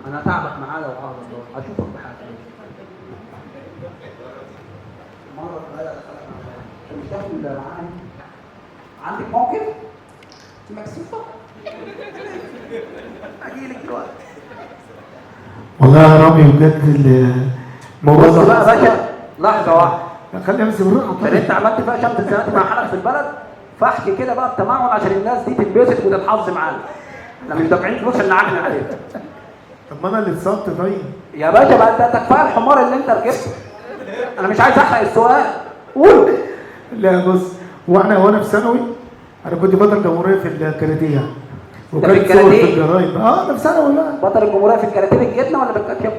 انا تعبك معايا وعاوز اشوفك بحاجه. مره صغيره مش تاخد معايا عندك موقف مكسوفه اجيلك دلوقتي. والله يا رامي بجد الموضوع بص بقى يا باشا، لحظه واحده خليها بس بالراحه. انت عملت فيها شمس الزناتي مع حالك في البلد، فاحكي كده بقى التمعن عشان الناس دي تتبسط وتتحظ معانا. احنا مش دافعين فلوس اللي نعمل عليها. طب ما انا اللي اتصبت طيب يا باشا بقى انت كفايه الحمار اللي انت ركبته. انا مش عايز احرق السؤال، قول. لا بص، وانا في ثانوي انا كنت بطل جمهوريه في الكاراتيه. ده في الكاراتيه؟ في الجرايد. انا في ثانوي بقى بطل الجمهوريه في الكاراتيه بالجبنه ولا بالكاتشب؟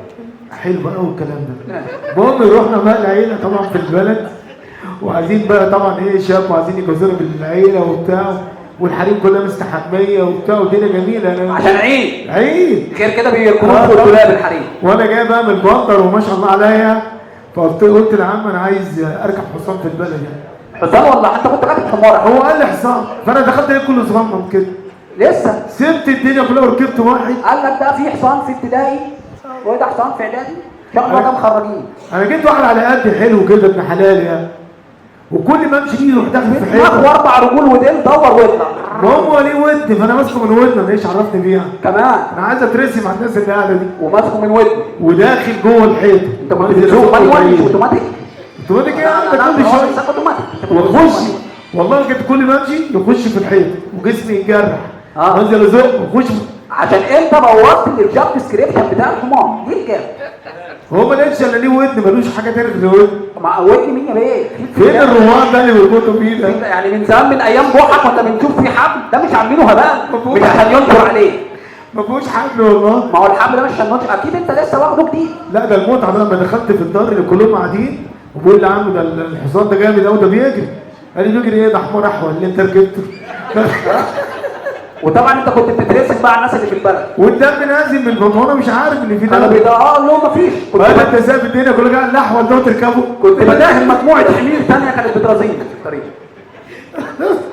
حلو قوي الكلام ده. المهم رحنا بقى العيله طبعا في البلد، وعايزين بقى طبعا ايه شاب، وعايزين يجوزونا بالعيله وبتاع، والحريم كلها مستحميه وبتاع، والدنيا جميله. انا عشان عيد غير كده بيركبوا في الدولاب الحريم. وانا جاي بقى من البندر وما شاء الله عليا، فقلت لعم انا عايز اركب حصان في البلد يعني. حصان ولا انت كنت راكب حمار؟ هو قال لي حصان، فانا دخلت لقيت كله صغنن كده. لسه سبت الدنيا كلها وركبت واحد. قال لك ده في حصان في ابتدائي وده حصان في اعدادي، شاء الله ده مخرجين. انا جيت واحد على قد حلو كده ابن حلال يعني، وكل ما امشي يروح داخل في حيطه. ماخ 4 رجول وديل دور واطلع. ما هو ليه ودن، فانا ماسكه من ودنه، انا ايش عرفني بيها؟ كمان انا عايز اترسم على الناس اللي قاعده دي. وماسكه من ودنه وداخل جوه الحيطه. انت كنت بتشوف مانوال مش اوتوماتيك؟ اوتوماتيك ايه يا عم؟ ده كل شويه ويخش. والله كنت كل ما امشي يخش في الحيطه وجسمي يتجرح. انزل ازق واخش. عشان انت بوظت الجاب ديسكريبشن بتاع الحمار دي الكام؟ هو ما لقيتش الا ليه ودن، ملوش حاجه تاني غير ودن. مع ودن مين يا بيه؟ فين الرومان ده اللي بيربطوا فيه ده؟ يعني من زمان من ايام بوحك وانت بنشوف فيه حبل، ده مش عاملينه هباء مش عشان ينشر عليه. ما فيهوش حبل والله. ما هو الحبل ده مش عشان ينشر، اكيد انت لسه واخده جديد. لا ده المتعه ده لما دخلت في الدار اللي كلهم قاعدين وبقول لي يا عم ده الحصان ده جامد قوي، ده بيجري. قال لي بيجري ايه؟ ده حمار احول اللي انت ركبته. وطبعا انت كنت بتترسم بقى على الناس اللي في البلد والدم نازل من البطن وانا مش عارف ان في دم. انا لا مفيش. كنت انت سايب الدنيا كلها قاعد الاحول ده وتركبه. كنت بداخل مجموعه حمير ثانيه كانت بترازيني في الطريق.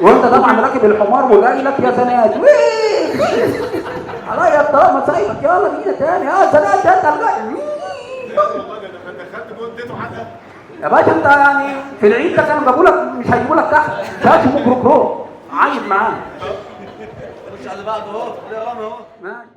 وانت طبعا راكب الحمار وجاي لك يا زناد عليا الطريق ما سايبك، يلا بينا تاني يا زناد ده انت يا باشا. انت يعني في العيد ده كانوا جابوا لك مش هيجيبوا لك تحت شاشه ميكروكرو عايد معانا. خش على بعض اهو.